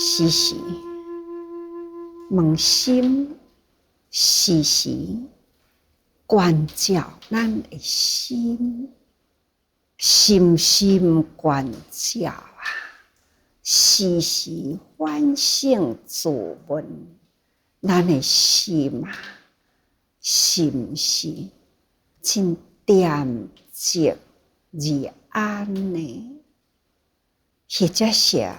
时时扪心，时时关照咱的心，心心关照啊，时时反省自问，咱的心啊，是毋是真恬静而安呢？或者是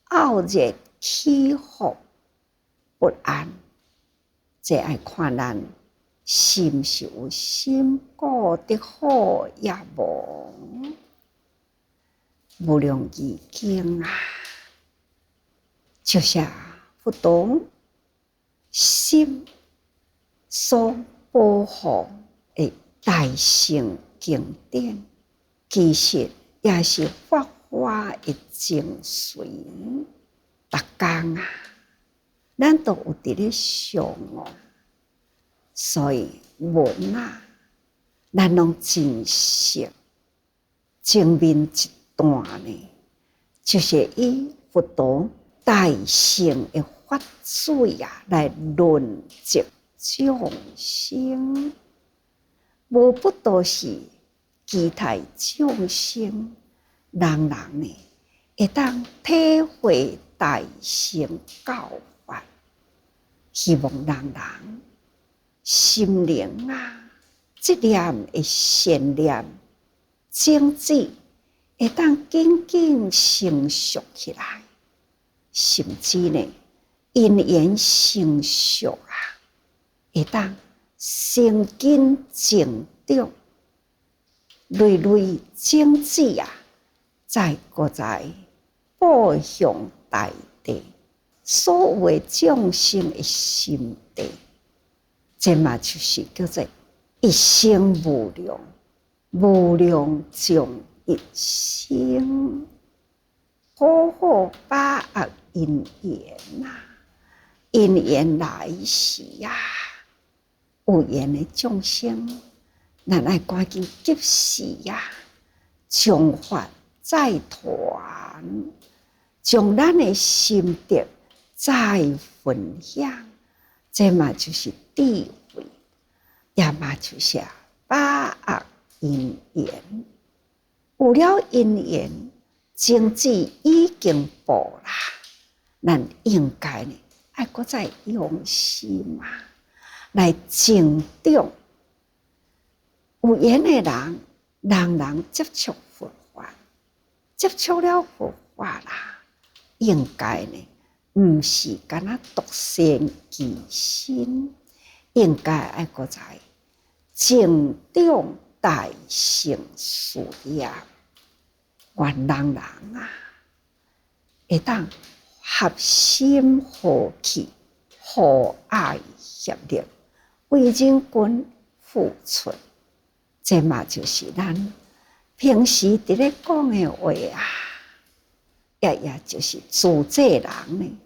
傲热起伏不安，这要看咱是毋是有心顾得好也无。无量义经啊，就是不懂心所保护的大乘经典，其实也是法华的精髓。逐工啊，咱都有伫咧想哦，所以文啊，咱拢真熟。前面一段呢，就是以佛陀大乘的法水啊，来润泽众生，无不都是期待众生人人呢，会当体会大乘教法，希望人人心灵啊，这念的善念种子会当紧紧成熟起来，甚至呢，因缘成熟啊，会当生根成长，累累种子啊，再搁在播向大地，所有众生的心地，这嘛就是叫做一生无量，无量众一生，好好把握因缘啊！因缘来时啊，有缘的众生，咱爱赶紧及时啊，将法再传，将咱的心得再分享，这嘛就是智慧，也嘛就是把握因缘。有了因缘，种子已经播啦，咱应该呢，爱搁再用心啊，来增长。有缘的人，人人接触佛法，接触了佛法啦，应该呢，毋是干那独善其身，应该爱搁再增长大乘事业。愿人人啊，会当合心和气，互爱协力，为人群付出。这嘛就是咱平时伫咧讲的话啊，也就是自制人呢，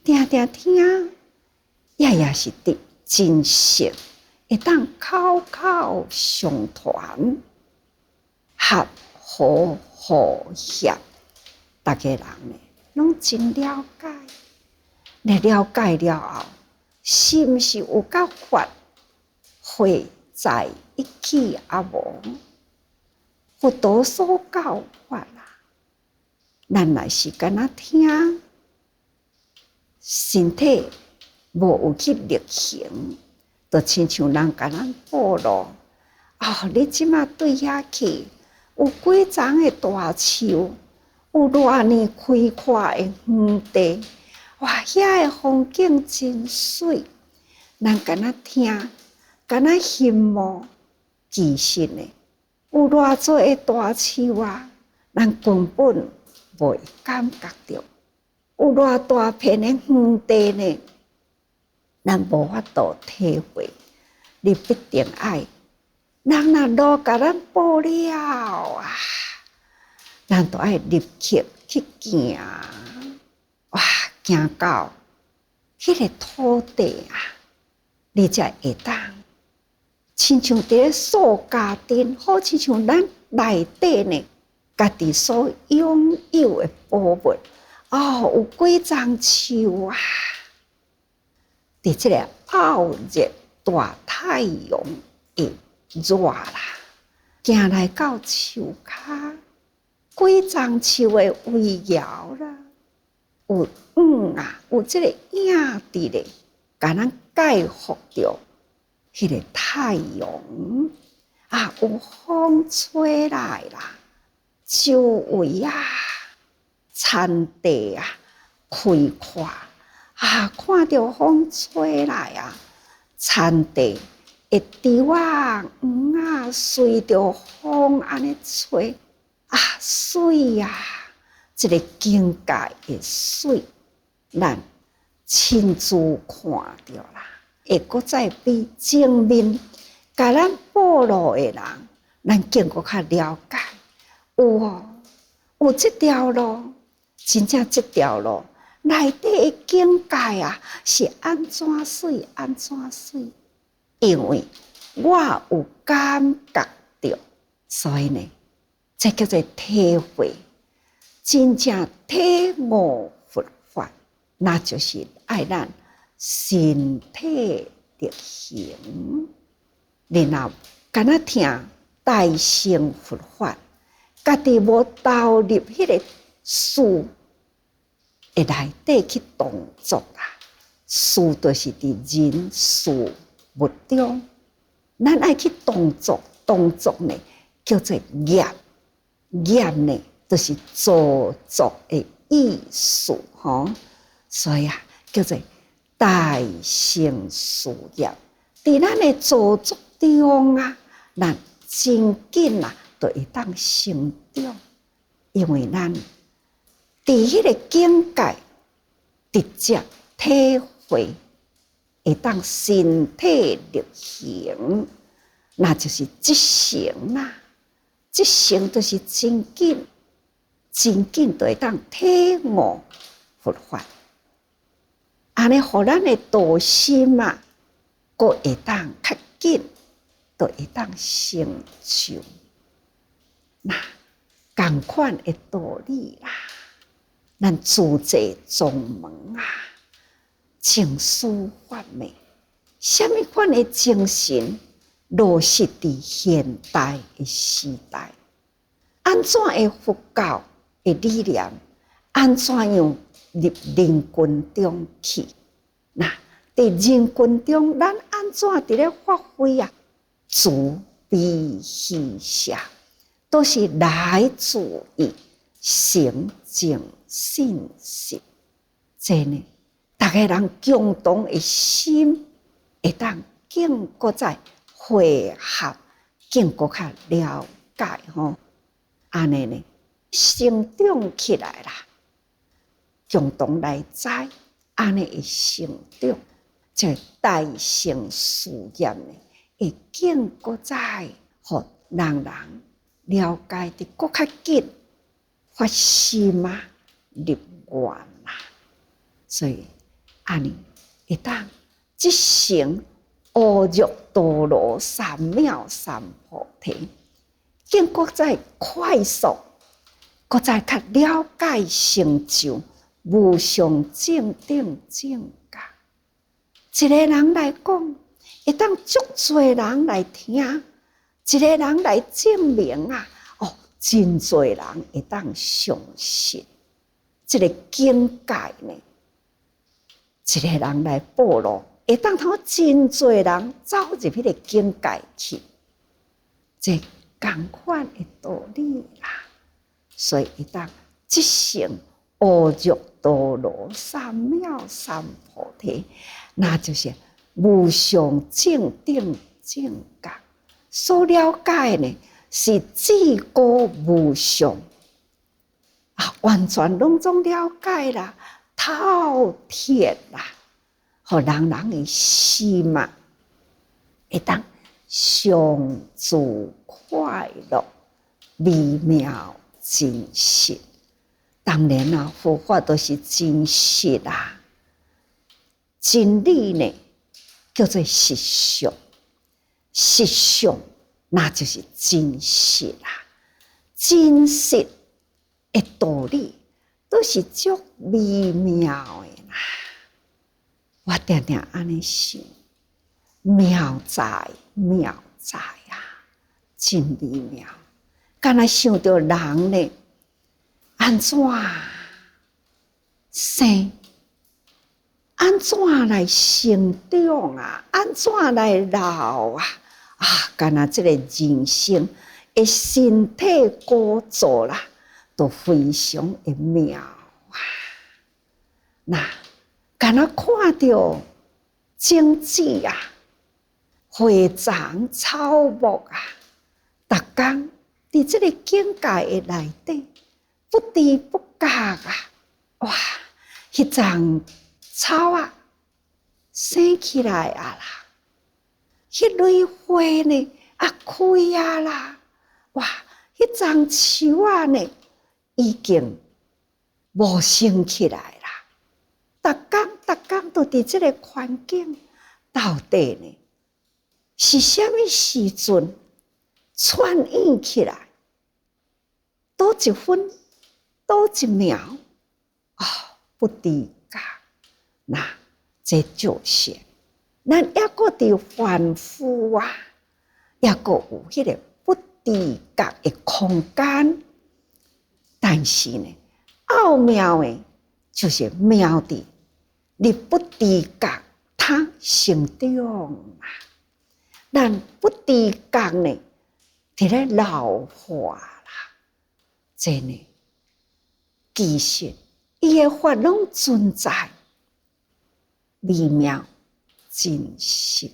定定听，也是伫真实，会当口口相传，合和和谐，大家人呢，拢真了解。你了解了后，是毋是有甲法会在一起啊？无佛陀所教法啦，咱若是干那听，身体无有去力行，就亲像人甲咱报路，你即马对遐去。有几丛的大树，有偌呢开阔的园地，哇！遐的风景真水。咱敢若听，敢若羡慕，其实呢，有偌多的大树啊，咱根本袂感觉到。有偌大片的园地呢，咱无法度体会。你必定爱。人若路甲咱报了啊，咱都爱立刻去行，哇，行到迄个土地啊，你才会当，亲像伫咧扫家丁，好亲像咱内底呢，家己所拥有的宝物，有几丛树啊，伫这个傲热大太阳会热啦，行来到树骹，几丛树的围绕啦，有有这个影伫咧，甲咱盖覆着迄个太阳有风吹来啦，周围田地开阔看到风吹来田地会枝黄随着风安尼吹水这个境界会水，咱亲自看到啦，会搁再比前面甲咱报路的人，咱更搁较了解。有这条路，真正这条路内底的境界是安怎水，因为我有感觉到，所以呢，这叫做体会。真正体悟佛法，那就是爱咱身体力行。然后敢若听大乘佛法，家己无投入迄个事的内底去动作事就是伫人事物中，咱爱去动作呢叫做业，业呢就是造作的意思所以叫做大乘事业。伫咱的造作中咱真紧就会当成长，因为咱伫迄个境界直接体会，会当身体力行，那就是即成啦。即成就是真紧就会当体悟佛法，安尼互咱的道心佫会当较紧，就会当成就。那同款的道理啦，咱自在宗门净思法美，什么款的精神落实伫现代的时代？安怎的佛教的理念，安怎样入人群中去？那伫人群中，咱安怎伫咧发挥慈悲喜舍，都是来自于诚净信实。这呢，大家人共同的心会当更搁再汇合，更搁较了解安尼呢，成长起来啦，共同来知，安尼会成长，这大乘事业呢，会更搁再互人了解得搁较紧，发心入愿所以安尼会当即成阿耨多罗三藐三菩提，更搁再快速，搁再较了解成就无上正等正觉。一个人来讲，会当足多人来听，一个人来证明真多人会当相信。这个境界呢，一个人来报路，会当通真多人走入迄个境界去。这同款的道理啦，所以会当即成阿耨多罗三藐三菩提，那就是无上正等正觉。所了解呢，是至高无上完全拢总了解啦，透彻啦，互人的心会当上自快乐，微妙真实。当然佛法都是真实真理呢叫做实相，实相那就是真实真实的道理，都是足微妙的啦。我常常安尼想，妙在妙在啊，真微妙。敢若想到人呢，安怎生？安怎来成长啊？安怎来老啊？啊，敢若这个人生的身体构造啦，都非常的妙啊！那敢若看到种子啊，花丛草木啊，逐工伫这个境界的内底，不知不觉啊，哇！迄丛草啊，生起来啊啦！迄蕊花呢，啊开啊啦！哇！迄丛树啊呢，已经茂盛起来啦！逐工都伫这个环境，到底呢是啥物时阵串演起来？多一分，多一秒，哦，不知觉。那这就是咱还阁伫反复啊，还阁有迄个不知觉的空间。但是呢，奥妙的就是妙伫你不知觉它成长啊，咱不知觉呢，伫咧老化啦。这呢，其实伊的法拢存在。微妙真实，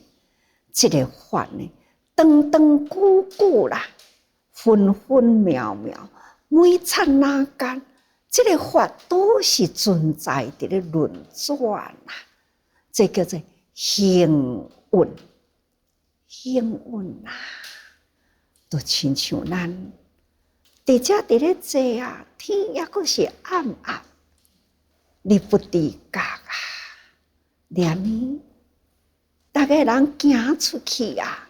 这个法呢，长长久久啦，分分秒秒，每刹那间，这个法都是存在伫咧轮转啦。这叫做行运，行运啦，都亲像咱伫遮伫咧坐啊，天还阁是暗暗，你不知觉啊。连呢，逐个人行出去啊，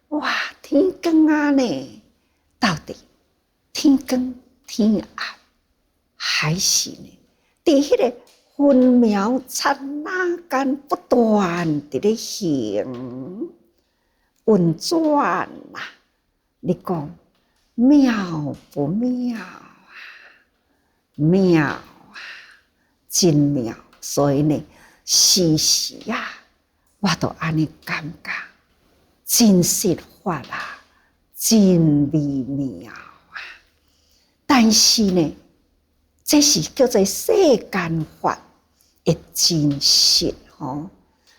哇，天光啊呢，到底天光天暗，还是呢？伫迄个分秒刹那间，不断伫咧行运转啊！你讲妙不妙啊？妙啊，真妙！所以呢。时时啊，我都安尼感觉，真实法啊，真微妙啊。但是呢，这是叫做世间法的真实吼。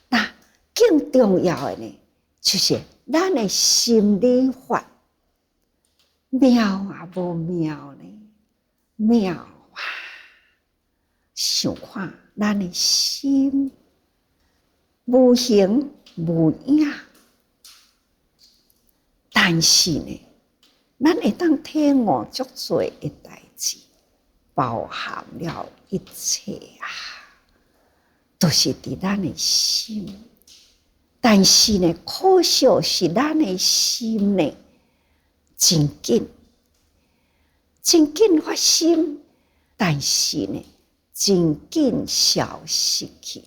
那更重要的呢，就是咱的心理法，妙啊无妙呢？妙啊！想看。咱的心无形无影，但是呢，咱会当体悟足多的代志，包含了一切啊，都是伫咱的心。但是呢，可惜是咱的心呢，真紧发心，但是呢。真紧消失去，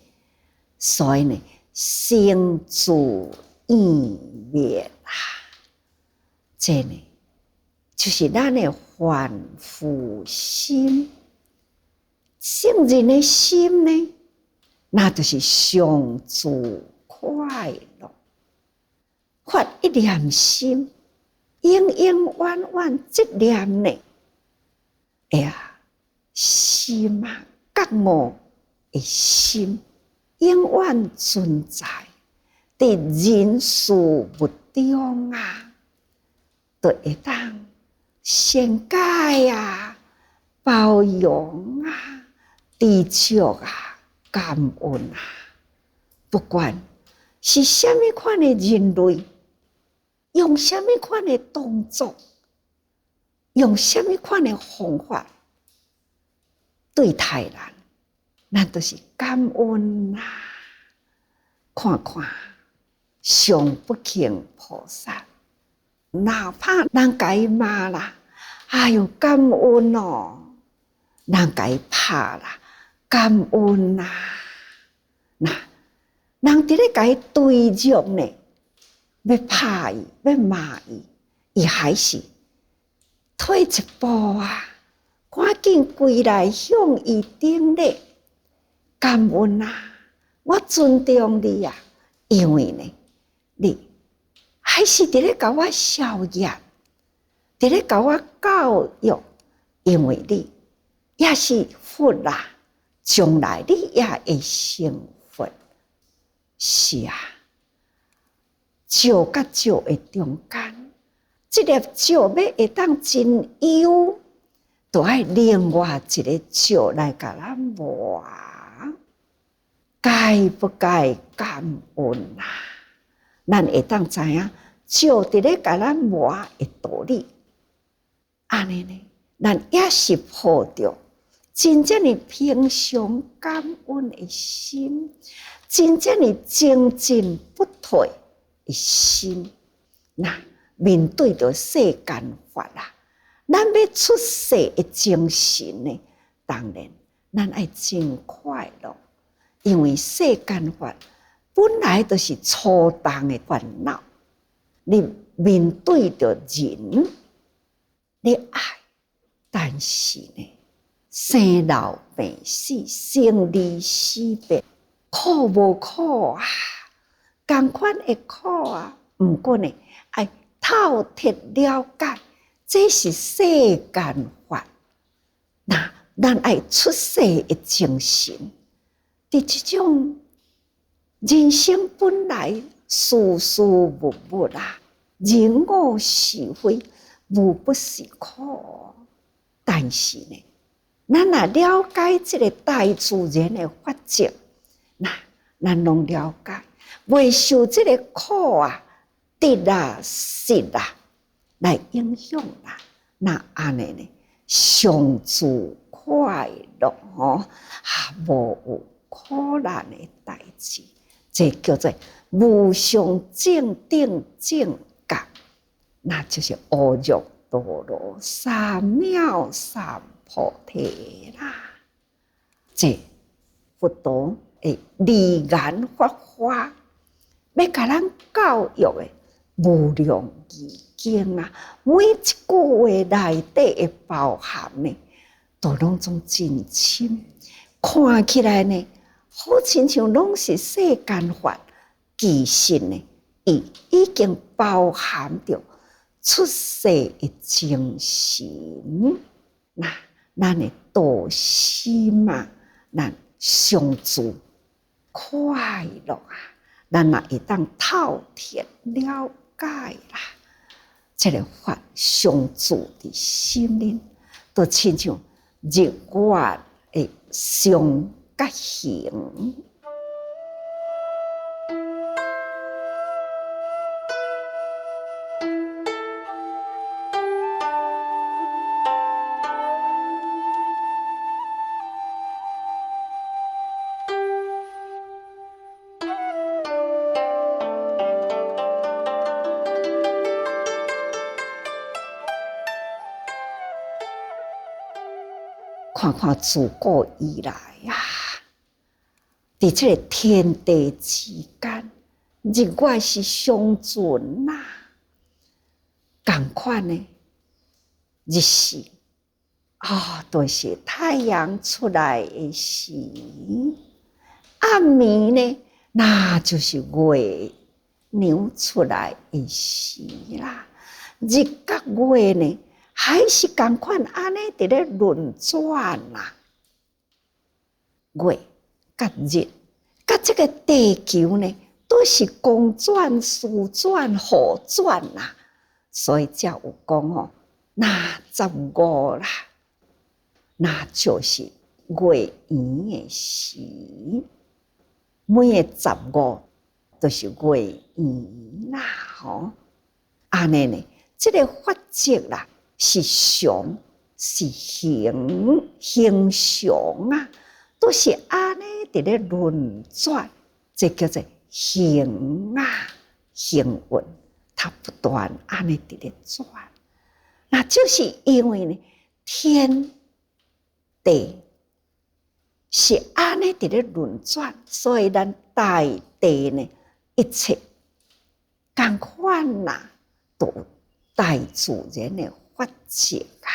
所以呢，生住意灭啊，这呢，就是咱的凡夫心。圣人的心呢，那就是上自快乐。发一念心，永永远远这念呢，哎呀，心啊！觉悟的心永远存在伫人事物中啊，就会当善解啊、包容啊、知足啊、感恩啊。不管是什么款的人类，用什么款的动作，用什么款的方法。对待咱都是感恩啦。看看上不轻菩萨，哪怕咱甲伊骂啦，哎哟感恩哦，人甲伊拍啦，感恩啦。那人伫咧甲伊对辱呢，要拍伊，要骂伊，伊还是退一步啊，赶紧跪来向伊顶礼，感恩啊，我尊重你啊，因为呢，你还是伫咧甲我孝业，伫咧甲我教育，因为你也是佛啦，将来你也会成佛。是啊，石甲石的中间，这粒石要会当真有，就要另外一个石来甲咱磨。该不该感恩啊？咱会当知影，石伫咧甲咱磨的道理。安尼呢，咱也是抱着真正的平常感恩的心，真正的精进不退的心。那面对着世间法啦，咱要出世的精神呢，当然咱爱真快乐，因为世间法本来就是粗重的烦恼。你面对着人，你爱，但是呢，生老病死，生离死别，苦无苦啊？同款的苦啊！不过呢，爱透彻了解，这是世间法。那咱爱出世的精神，伫这种人生本来事事物物啦，人我是非，无不是苦。但是呢，咱若了解这个大自然的法则，那咱拢了解，袂受这个苦啊、得啊、失啊来影响啦。那安尼呢，上自快乐吼，无有苦难的代志，这叫做无上正定正觉，那就是阿耨多罗三藐三菩提啦。这佛陀的利言法华，要甲咱教育的无量义经啊，每一句话内底的包含呢，都拢总真深，看起来呢，好亲像拢是世间法，其实呢，伊已经包含着出世的精神。那咱的道心啊，咱上自快乐啊，咱也会当透彻了解啦。这个法上自的心灵，都亲像日月的上甲行。看看自古以来啊，伫这个天地之间，日月是上准呐。同款呢，日时就是太阳出来的时；暗暝呢，那就是月亮出来的时啦。日甲月呢，还是同款安尼伫咧轮转啦。月甲日甲这个地球呢，都是公转、私转、互转啦。所以才有讲那15啦，那就是月圆的时。每个15都是月圆啦，安尼呢，这个法则啦，是常是行常啊，都是安尼伫咧轮转，这叫做行啊，行运。它不断安尼伫咧转，那就是因为呢，天地是安尼伫咧轮转，所以咱大地呢，一切共款啦，都有大自然的法则啊。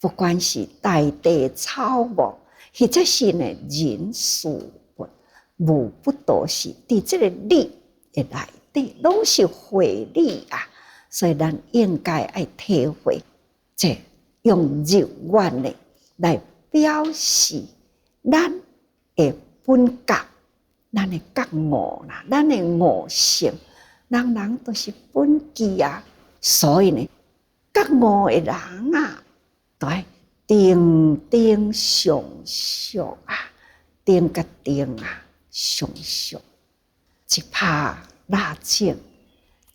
不管是大地草木，或者是呢人事物，无不都是伫这个理的内底，拢是慧理啊。所以咱应该爱体会，这用日元呢来表示咱的本格，咱的觉悟啦，咱的悟性，人人都是本具啊。所以呢，觉悟的人啊，都要定定常常啊，定甲定啊，常常一拍蜡烛。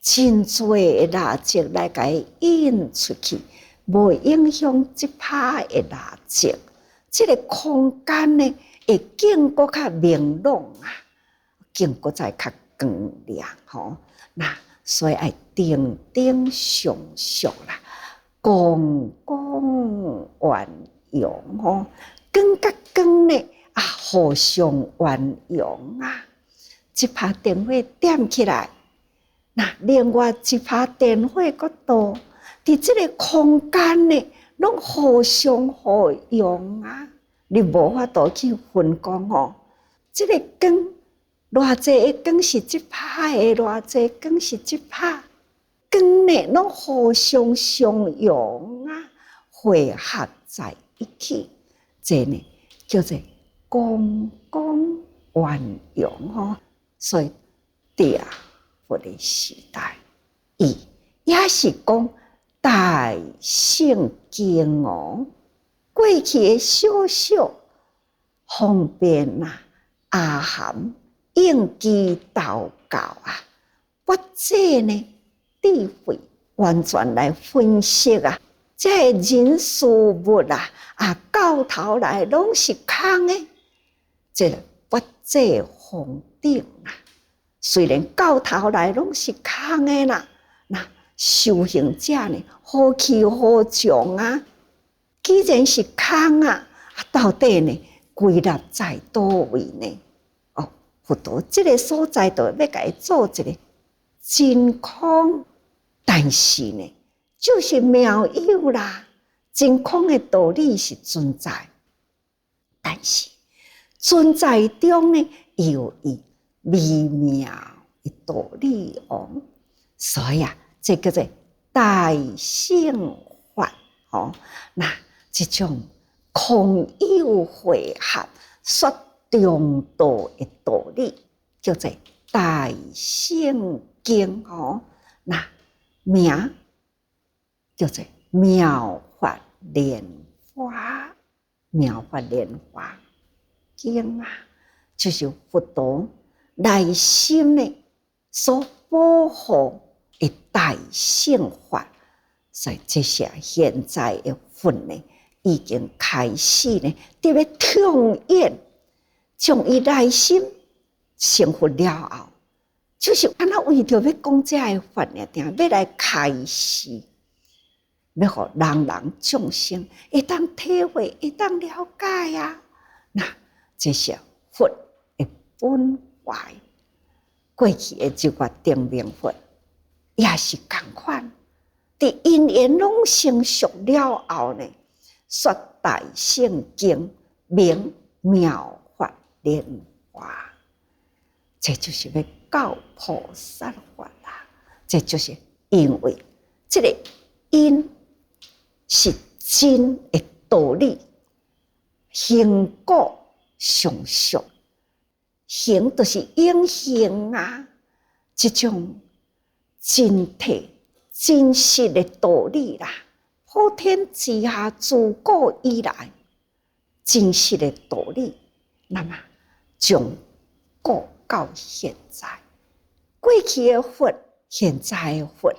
真多的蜡烛来甲伊引出去，无影响即拍的蜡烛。这个空间呢，会更搁较明朗啊，更搁再较光亮吼。那所以爱定定常常啦，光光圆融吼，光甲光呢啊，互相圆融啊。一拍电火点起来。那另外一拍电火个度，伫这个空间呢，拢互相互用啊！你无法度去分工哦。这个光，偌济的光是即拍的，偌济光是即拍，光呢拢互相相用啊，汇合在一起，这呢叫做光光圆融哦。所以对啊。佛的时代，伊也是讲大圣经哦。过去的小小方便啊，阿含应机祷告啊，我这呢智慧完全来分析啊，这人事物啊，到头来拢是空的，这我这方顶啊。虽然到头来拢是空的啦，那修行者呢，好去好从啊。既然是空啊，到底呢归纳在倒位呢？哦，佛陀这个所在就要甲伊做一个真空，但是呢，就是妙有啦。真空的道理是存在，但是存在中呢，有伊。微妙的道理哦，所以啊，这叫做大乘法哦。那这种空有汇合、说中道的道理，叫做大乘经哦。那名叫做妙法莲华，妙法莲华经啊，就是佛陀。内心呢所保护的大乘法，所以这些现在的佛呢，已经开始呢，特别统一，将伊内心成佛了后，就是安那为着要讲这个法呢，定要来开示，要互人人众生会当体会，会当了解啊。那这些佛的本。过去的这个定明佛也是同款，伫因缘拢成熟了后呢，说大乘经名妙法莲华，这就是要教菩萨法啦。这就是因为这个因是真的道理，行果上俗。行就是永恒啊，这种真谛真实的道理啦，普天之下自古以来真实的道理，那么从古到现在，过去的佛，现在的佛，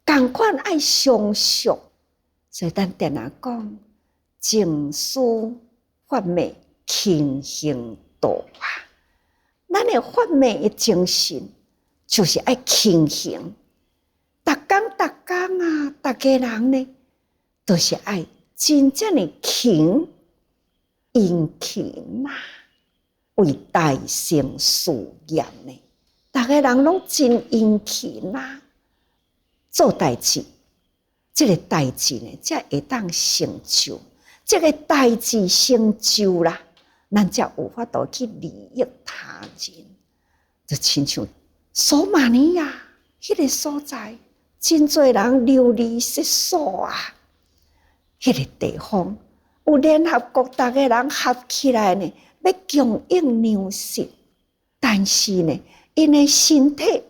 同款爱相续，所以咱定定讲净思法昧轻行道啊。咱的法昧的精神，就是爱轻行。逐工啊，大家人呢，都是爱真正的轻，殷勤啊，为大成事业呢。大家人拢真殷勤啊，做代志，这个代志呢，才会当成就。这个代志成就啦，咱才有法度去利益他人。就亲像索马尼亚迄个所在，真侪人流离失所啊。迄个地方有联合国，大家人合起来呢，要供应粮食，但是呢，因的身体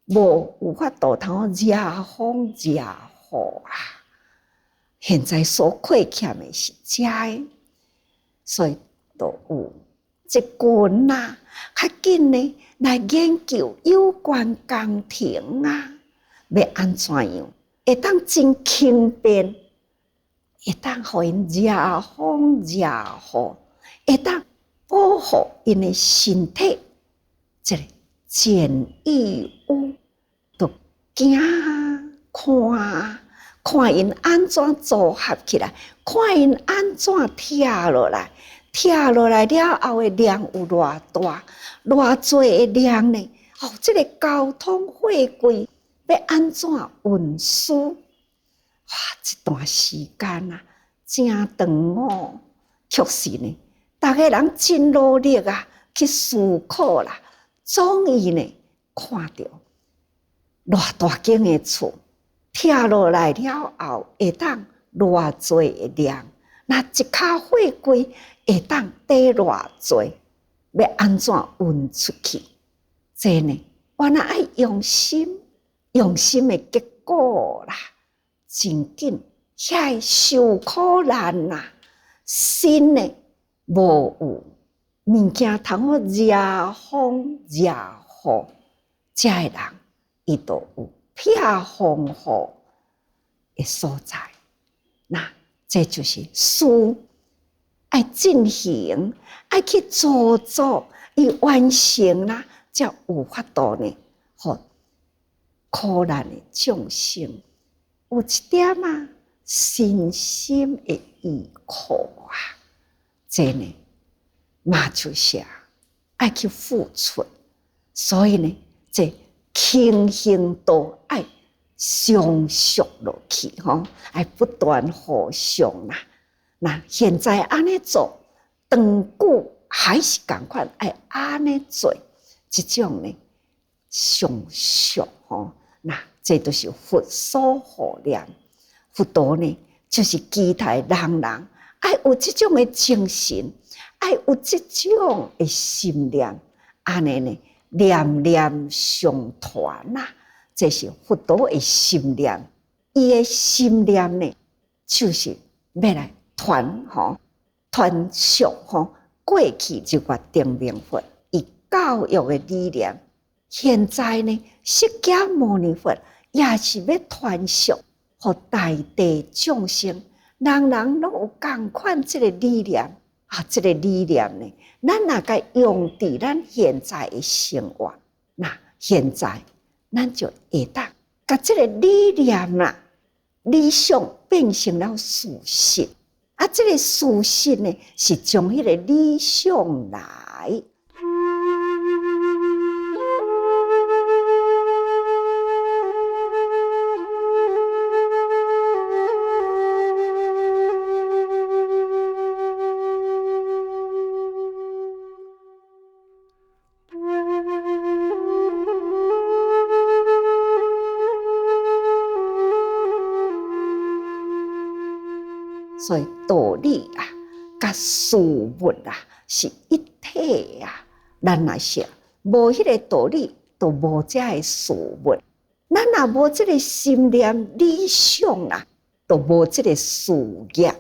无有法度通热风热雨啊。现在所缺欠的是食的，所以都有一群啊，较紧呢来研究有关工程啊，要安怎样会当真轻便，会当互因热风热雨，会当保护因的身体。这个建议有都惊看因安怎组合起来，看因安怎拆落来，拆落来了后的量有偌大，偌济的量呢？哦，这个交通货柜要安怎运输？哇，这段时间啊，真长哦。确实呢，大家人真努力啊，去思考啦，终于呢，看到偌大间的厝。拆落来了后，会当偌济的量？那一卡货柜会当得偌济？要安怎运出去？这呢，原来爱用心的结果啦，真紧，遐受苦难呐，心呢无有物件通好热风热雨，这个人伊都有撇风雨的所在。那这就是事爱进行，爱去做伊完成啦，才有法度呢，互苦难的众生有一点啊身心的依靠啊。这呢嘛就是爱去付出，所以呢，这轻行都爱上续落去吼，爱不断互相啦。那现在安尼做，长久还是同款爱安尼做，这种呢上续吼。那这都是佛所护念，佛陀呢就是期待人爱有这种的精神，爱有这种的心念，安尼呢念念相传呐。这是佛陀的心念，伊的心念呢，就是要来传续过去就决定明佛以教育的理念，现在呢，释迦牟尼佛也是要传续给大地众生，人人拢有同款这个理念啊，这个理念呢，咱若该用伫咱现在的生活，那现在咱就会当把这个理念啦、理想变成了事实。啊，这个事实呢，是从迄个理想来。所以道理啊，甲事物啊是一体啊。咱若是无迄个道理，就无这个事物。咱若无这个心念理想啊，就无这个事业。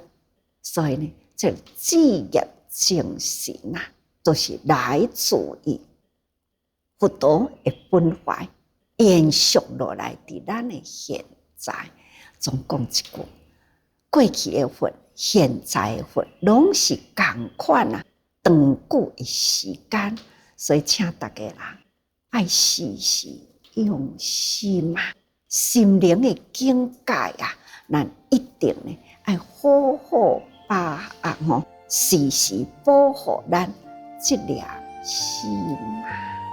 所以呢，这职业精神啊，都是来自于佛陀的本怀，延续落来伫咱的现在。总讲一句。过去的佛，现在的佛，拢是同款啊，长久的时间，所以请大家人爱时时用心啊，心灵的境界啊，咱一定呢爱好好把握吼，时时保护咱这粒心啊。